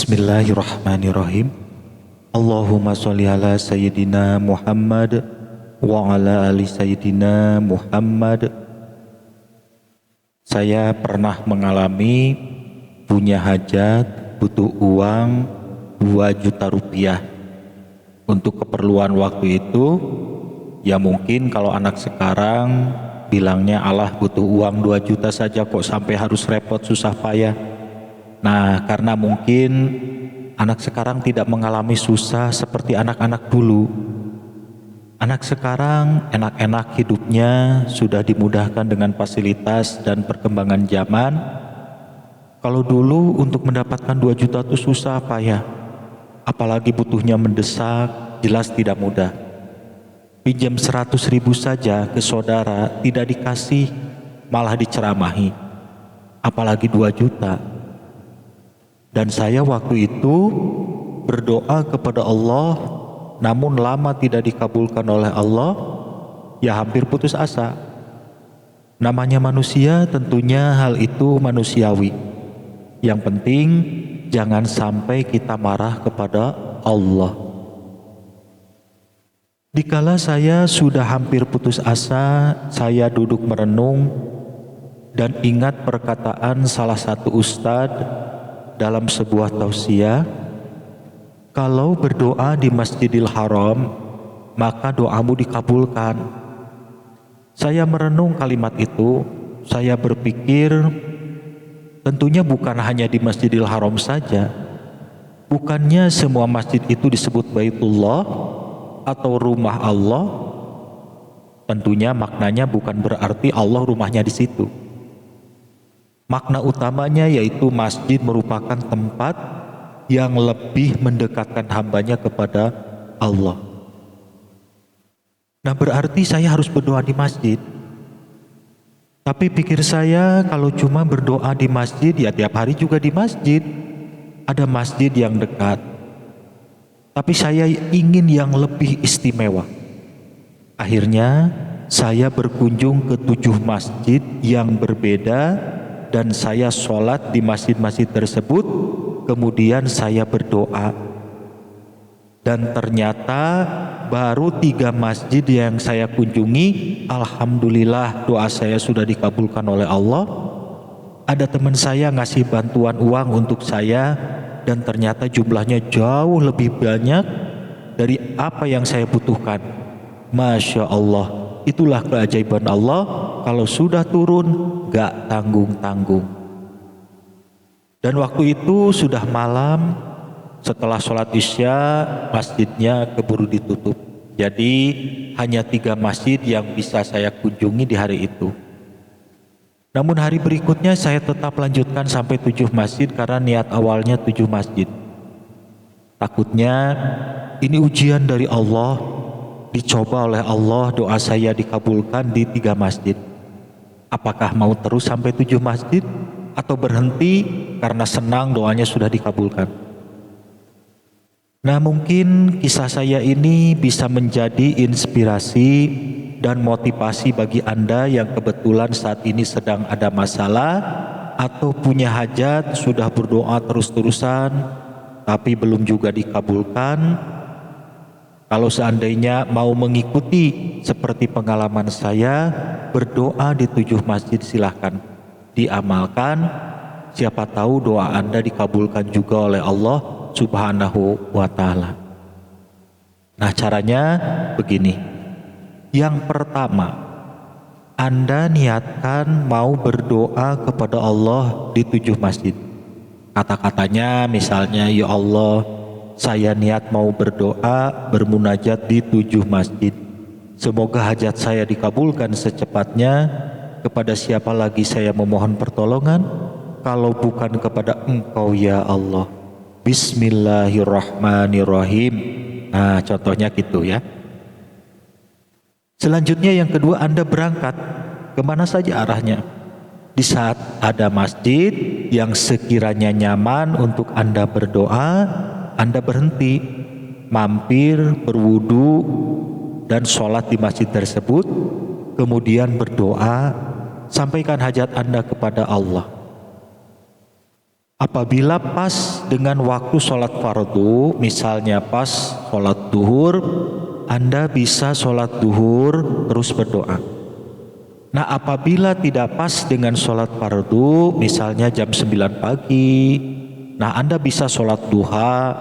Bismillahirrahmanirrahim. Allahumma sholli ala Sayyidina Muhammad wa ala ali Sayyidina Muhammad. Saya pernah mengalami punya hajat, butuh uang 2 juta rupiah. Untuk keperluan waktu itu, ya mungkin kalau anak sekarang bilangnya Allah butuh uang 2 juta saja kok sampai harus repot susah payah. Nah, karena mungkin anak sekarang tidak mengalami susah seperti anak-anak dulu. Anak sekarang enak-enak hidupnya, sudah dimudahkan dengan fasilitas dan perkembangan zaman. Kalau dulu untuk mendapatkan 2 juta itu susah payah, apalagi butuhnya mendesak, jelas tidak mudah. Pinjam 100.000 saja ke saudara tidak dikasih, malah diceramahi, apalagi 2 juta. Dan saya waktu itu berdoa kepada Allah, namun lama tidak dikabulkan oleh Allah, ya hampir putus asa. Namanya manusia, tentunya hal itu manusiawi. Yang penting jangan sampai kita marah kepada Allah. Dikala saya sudah hampir putus asa, saya duduk merenung dan ingat perkataan salah satu ustadz dalam sebuah tausiah, kalau berdoa di Masjidil Haram, maka doamu dikabulkan. Saya merenung kalimat itu, saya berpikir tentunya bukan hanya di Masjidil Haram saja. Bukannya semua masjid itu disebut Baitullah atau rumah Allah? Tentunya maknanya bukan berarti Allah rumahnya di situ. Makna utamanya yaitu masjid merupakan tempat yang lebih mendekatkan hambanya kepada Allah. Nah, berarti saya harus berdoa di masjid. Tapi pikir saya, kalau cuma berdoa di masjid, ya tiap hari juga di masjid. Ada masjid yang dekat. Tapi saya ingin yang lebih istimewa. Akhirnya saya berkunjung ke 7 masjid yang berbeda, dan saya sholat di masjid-masjid tersebut, kemudian saya berdoa. Dan ternyata baru 3 masjid yang saya kunjungi, alhamdulillah doa saya sudah dikabulkan oleh Allah. Ada teman saya ngasih bantuan uang untuk saya, dan ternyata jumlahnya jauh lebih banyak dari apa yang saya butuhkan. Masya Allah, itulah keajaiban Allah, kalau sudah turun gak tanggung-tanggung. Dan waktu itu sudah malam, setelah sholat isya masjidnya keburu ditutup. Jadi hanya 3 masjid yang bisa saya kunjungi di hari itu. Namun hari berikutnya saya tetap lanjutkan sampai 7 masjid karena niat awalnya 7 masjid. Takutnya ini ujian dari Allah, dicoba oleh Allah, doa saya dikabulkan di 3 masjid. Apakah mau terus sampai 7 masjid atau berhenti karena senang doanya sudah dikabulkan? Nah, mungkin kisah saya ini bisa menjadi inspirasi dan motivasi bagi Anda yang kebetulan saat ini sedang ada masalah atau punya hajat, sudah berdoa terus-terusan tapi belum juga dikabulkan. Kalau seandainya mau mengikuti seperti pengalaman saya, berdoa di 7 masjid silahkan diamalkan. Siapa tahu doa Anda dikabulkan juga oleh Allah Subhanahu wa ta'ala. Nah, caranya begini. Yang pertama, Anda niatkan mau berdoa kepada Allah di 7 masjid. Kata-katanya misalnya, ya Allah, saya niat mau berdoa, bermunajat di 7 masjid. Semoga hajat saya dikabulkan secepatnya. Kepada siapa lagi saya memohon pertolongan kalau bukan kepada Engkau ya Allah. Bismillahirrahmanirrahim. Nah, contohnya gitu ya. Selanjutnya yang kedua, Anda berangkat kemana saja arahnya. Di saat ada masjid yang sekiranya nyaman untuk Anda berdoa, Anda berhenti, mampir, berwudu, dan sholat di masjid tersebut, kemudian berdoa, sampaikan hajat Anda kepada Allah. Apabila pas dengan waktu sholat fardu, misalnya pas sholat duhur, Anda bisa sholat duhur terus berdoa. Nah, apabila tidak pas dengan sholat fardu, misalnya jam 9 pagi, nah Anda bisa sholat duha,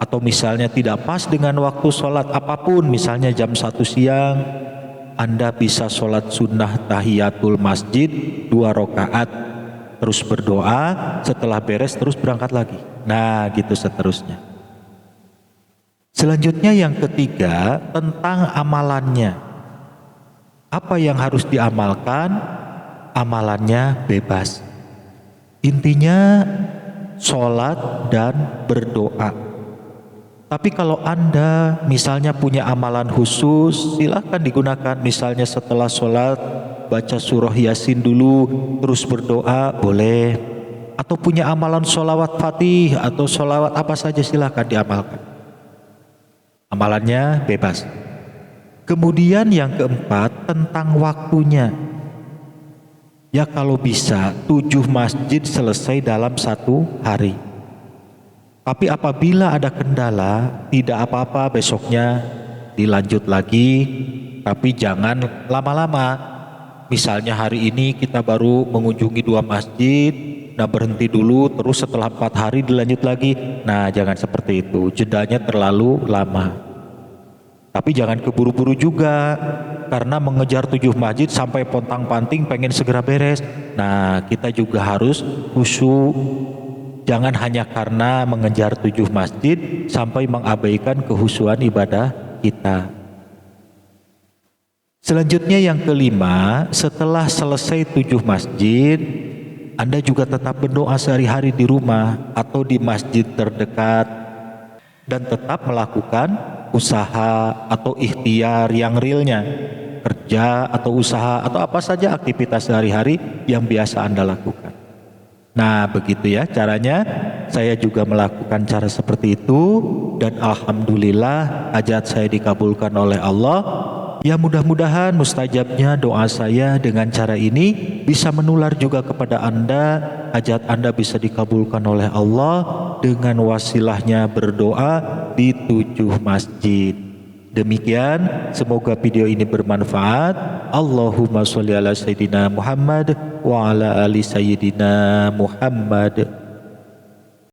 atau misalnya tidak pas dengan waktu sholat apapun, misalnya jam 1 siang, Anda bisa sholat sunnah tahiyatul masjid 2 rakaat, terus berdoa, setelah beres terus berangkat lagi. Nah, gitu seterusnya. Selanjutnya yang ketiga, tentang amalannya. Apa yang harus diamalkan? Amalannya bebas. Intinya sholat dan berdoa. Tapi kalau Anda misalnya punya amalan khusus, silahkan digunakan. Misalnya setelah sholat baca surah Yasin dulu, terus berdoa, boleh. Atau punya amalan sholawat fatih atau sholawat apa saja, silahkan diamalkan. Amalannya bebas. Kemudian yang keempat, tentang waktunya. Ya kalau bisa 7 masjid selesai dalam 1 hari. Tapi apabila ada kendala, tidak apa-apa, besoknya dilanjut lagi. Tapi jangan lama-lama. Misalnya hari ini kita baru mengunjungi 2 masjid, nah berhenti dulu, terus setelah 4 hari dilanjut lagi. Nah, jangan seperti itu, jedanya terlalu lama. Tapi jangan keburu-buru juga, karena mengejar 7 masjid sampai pontang-panting pengen segera beres. Nah, kita juga harus khusyuk. Jangan hanya karena mengejar 7 masjid sampai mengabaikan kehusuan ibadah kita. Selanjutnya yang kelima, setelah selesai 7 masjid, Anda juga tetap berdoa sehari-hari di rumah atau di masjid terdekat, dan tetap melakukan usaha atau ikhtiar yang realnya, kerja atau usaha atau apa saja aktivitas sehari-hari yang biasa Anda lakukan. Nah, begitu ya caranya. Saya juga melakukan cara seperti itu, dan alhamdulillah hajat saya dikabulkan oleh Allah. Ya, mudah-mudahan mustajabnya doa saya dengan cara ini bisa menular juga kepada Anda. Hajat Anda bisa dikabulkan oleh Allah dengan wasilahnya berdoa di 7 masjid. Demikian, semoga video ini bermanfaat. Allahumma sholli ala Sayyidina Muhammad wa ala ali Sayyidina Muhammad.